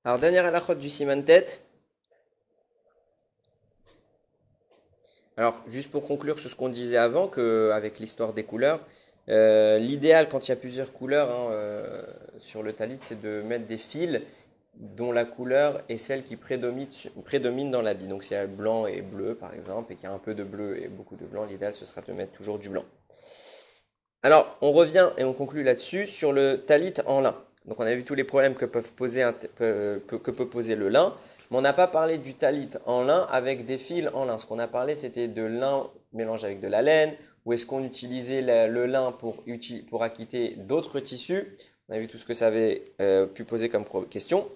Alors, dernière halachot du siman tête. Alors, juste pour conclure sur ce qu'on disait avant, avec l'histoire des couleurs, l'idéal quand il y a plusieurs couleurs sur le talit, c'est de mettre des fils dont la couleur est celle qui prédomine dans l'habit. Donc, s'il y a blanc et bleu, par exemple, et qu'il y a un peu de bleu et beaucoup de blanc, l'idéal, ce sera de mettre toujours du blanc. Alors, on revient et on conclut là-dessus sur le talit en lin. Donc, on a vu tous les problèmes que peut poser le lin. Mais on n'a pas parlé du talit en lin avec des fils en lin. Ce qu'on a parlé, c'était de lin mélangé avec de la laine, ou est-ce qu'on utilisait le lin pour acquitter d'autres tissus. On a vu tout ce que ça avait pu poser comme question.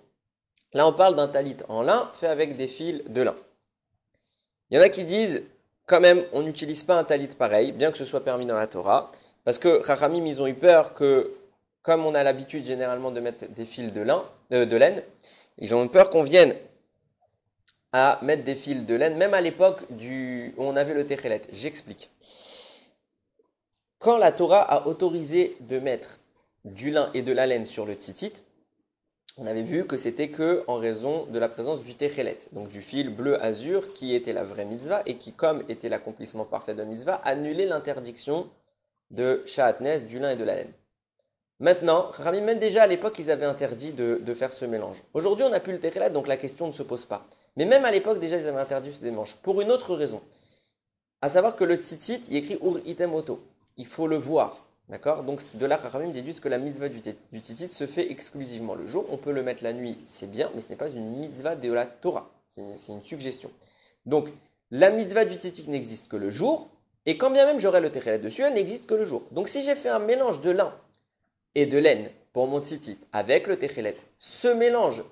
Là, on parle d'un talit en lin fait avec des fils de lin. Il y en a qui disent, quand même, on n'utilise pas un talit pareil, bien que ce soit permis dans la Torah, parce que Chachamim, ils ont eu peur que, comme on a l'habitude généralement de mettre des fils de laine, ils ont eu peur qu'on vienne à mettre des fils de laine, même à l'époque où on avait le Techelet. J'explique. Quand la Torah a autorisé de mettre du lin et de la laine sur le tzitzit, on avait vu que c'était que en raison de la présence du Techelet, donc du fil bleu-azur qui était la vraie mitzvah et qui, comme était l'accomplissement parfait de la mitzvah, annulait l'interdiction de Sha'atnez, du lin et de la laine. Maintenant, même déjà à l'époque, ils avaient interdit de faire ce mélange. Aujourd'hui, on n'a plus le Techelet, donc la question ne se pose pas. Mais même à l'époque, déjà, ils avaient interdit ce mélange. Pour une autre raison. À savoir que le tzitzit, il écrit Ur item oto. Il faut le voir. D'accord? Donc de là, Chachamim déduisent que la mitzvah du tzitzit se fait exclusivement le jour. On peut le mettre la nuit, c'est bien, mais ce n'est pas une mitzvah de la Torah. C'est une suggestion. Donc, la mitzvah du tzitzit n'existe que le jour. Et quand bien même j'aurai le Techelet dessus, elle n'existe que le jour. Donc si j'ai fait un mélange de lin et de laine pour mon tzitzit avec le Techelet, ce mélange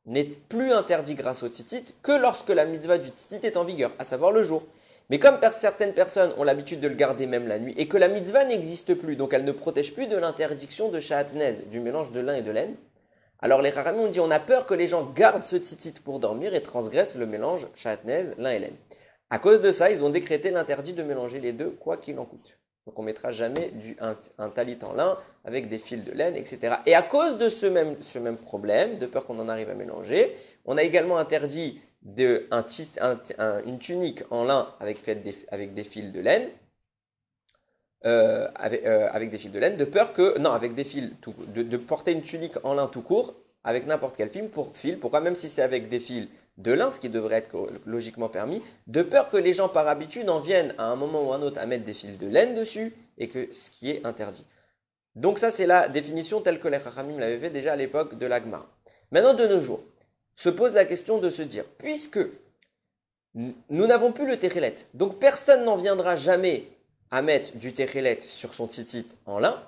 n'est plus interdit grâce au tzitzit que lorsque la mitzvah du tzitzit est en vigueur, à savoir le jour. Mais comme certaines personnes ont l'habitude de le garder même la nuit et que la mitzvah n'existe plus, donc elle ne protège plus de l'interdiction de sha'atnez, du mélange de lin et de laine, alors les Chachamim ont dit on a peur que les gens gardent ce tzitzit pour dormir et transgressent le mélange sha'atnez, lin et laine. À cause de ça, ils ont décrété l'interdit de mélanger les deux, quoi qu'il en coûte. Donc on ne mettra jamais un talit en lin avec des fils de laine, etc. Et à cause de ce même problème, de peur qu'on en arrive à mélanger, on a également interdit une tunique en lin avec des fils de laine, avec des fils de laine, de peur que, non, avec des fils, de porter une tunique en lin tout court, avec n'importe quel fil, pourquoi même si c'est avec des fils de lin, ce qui devrait être logiquement permis, de peur que les gens par habitude en viennent à un moment ou à un autre à mettre des fils de laine dessus, et que ce qui est interdit. Donc ça c'est la définition telle que les Chachamim l'avaient fait déjà à l'époque de l'Agmara. Maintenant de nos jours, se pose la question de se dire, puisque nous n'avons plus le Techelet, donc personne n'en viendra jamais à mettre du Techelet sur son tzitzit en lin,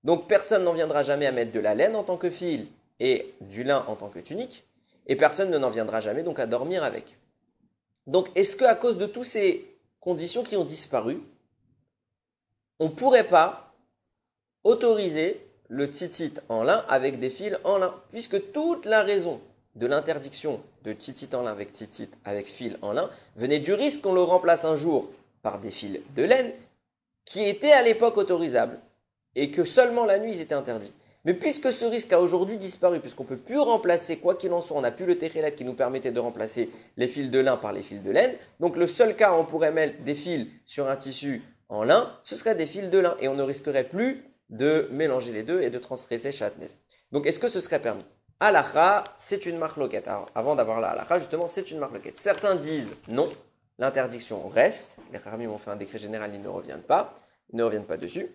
donc personne n'en viendra jamais à mettre de la laine en tant que fil et du lin en tant que tunique, et personne ne n'en viendra jamais donc à dormir avec. Donc est-ce qu'à cause de toutes ces conditions qui ont disparu, on ne pourrait pas autoriser le tzitzit en lin avec des fils en lin, puisque toute la raison de l'interdiction de tzitzit en lin avec fil en lin venait du risque qu'on le remplace un jour par des fils de laine qui étaient à l'époque autorisables et que seulement la nuit ils étaient interdits. Mais puisque ce risque a aujourd'hui disparu, puisqu'on ne peut plus remplacer, quoi qu'il en soit, on n'a plus le Techelet qui nous permettait de remplacer les fils de lin par les fils de laine, donc le seul cas où on pourrait mettre des fils sur un tissu en lin, ce serait des fils de lin, et on ne risquerait plus de mélanger les deux et de transgresser Sha'atnez. Donc est-ce que ce serait permis? Halakha, c'est une marloquette. Alors avant d'avoir la halakha, justement, c'est une marloquette. Certains disent non, l'interdiction reste, les Chachamim ont fait un décret général, ils ne reviennent pas dessus.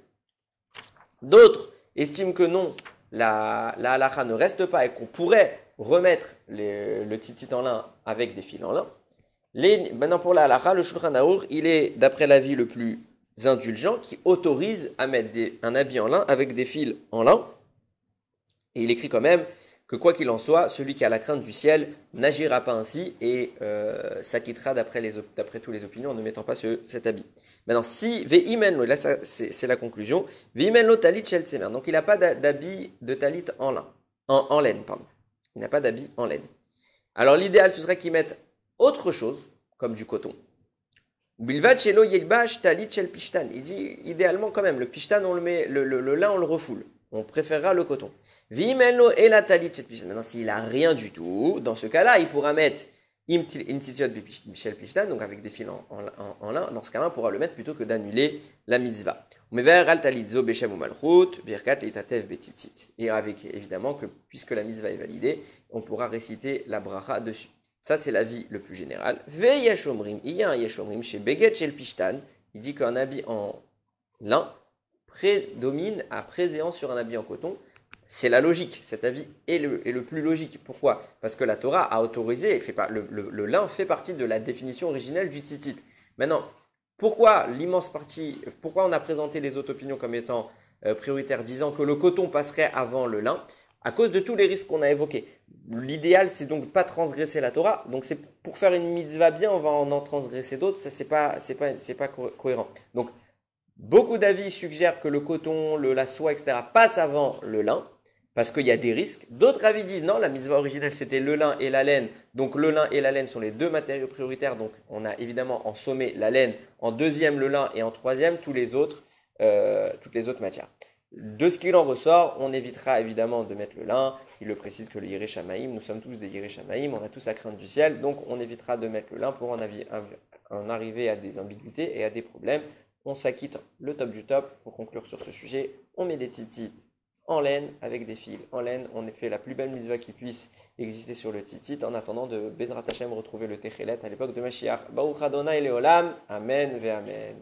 D'autres estiment que non, la halakha ne reste pas et qu'on pourrait remettre le tzitzit en lin avec des fils en lin. Maintenant pour la halakha, le Shulchan Aruch, il est d'après l'avis le plus indulgent qui autorise à mettre un habit en lin avec des fils en lin. Et il écrit quand même que quoi qu'il en soit, celui qui a la crainte du ciel n'agira pas ainsi et s'acquittera d'après toutes les opinions en ne mettant pas cet habit. Maintenant, si Ve'imen lo, là c'est la conclusion, Ve'imen lo talit shel tsemer. Donc il n'a pas d'habit de talit en laine, pardon. Il n'a pas d'habit en laine. Alors l'idéal ce serait qu'il mette autre chose, comme du coton. Bilvad shelo yelbash talit shel pishtan. Il dit idéalement quand même, le pishtan on le met, le lin on le refoule. On préférera le coton. Vimelo et la talit chet pishtan. Maintenant, s'il a rien du tout, dans ce cas-là, il pourra mettre imtitiot bichel pishtan, donc avec des fils en lin. Dans ce cas-là, on pourra le mettre plutôt que d'annuler la mitzvah. Mever al talitzo beshem ou malchut, birkat itatev betitit. Et avec, évidemment, que puisque la mitzvah est validée, on pourra réciter la bracha dessus. Ça, c'est l'avis le plus général. Ve yashomrim, il y a un yashomrim chez Beget chez le Pishtan. Il dit qu'un habit en lin prédomine à préséance sur un habit en coton. C'est la logique. Cet avis est le plus logique. Pourquoi? Parce que la Torah a autorisé, le lin fait partie de la définition originelle du tzitzit. Maintenant, pourquoi on a présenté les autres opinions comme étant prioritaires, disant que le coton passerait avant le lin? À cause de tous les risques qu'on a évoqués. L'idéal, c'est donc de ne pas transgresser la Torah. Donc, c'est pour faire une mitzvah bien, on va en transgresser d'autres. Ça, c'est pas cohérent. Donc, beaucoup d'avis suggèrent que le coton, la soie, etc. passe avant le lin, parce qu'il y a des risques. D'autres avis disent non, la mitzvah originelle, c'était le lin et la laine. Donc, le lin et la laine sont les deux matériaux prioritaires. Donc, on a évidemment en sommet la laine, en deuxième le lin et en troisième toutes les autres matières. De ce qu'il en ressort, on évitera évidemment de mettre le lin. Il le précise que le Yireh Shamaïm, nous sommes tous des Yireh Shamaïm, on a tous la crainte du ciel, donc on évitera de mettre le lin pour en arriver à des ambiguïtés et à des problèmes. On s'acquitte le top du top. Pour conclure sur ce sujet, on met des tzitzit en laine avec des fils en laine. On fait la plus belle mitzvah qui puisse exister sur le tzitzit en attendant de Bezrat Hashem retrouver le Techelet à l'époque de Mashiach. Baruch Adonai Leolam. Amen ve Amen.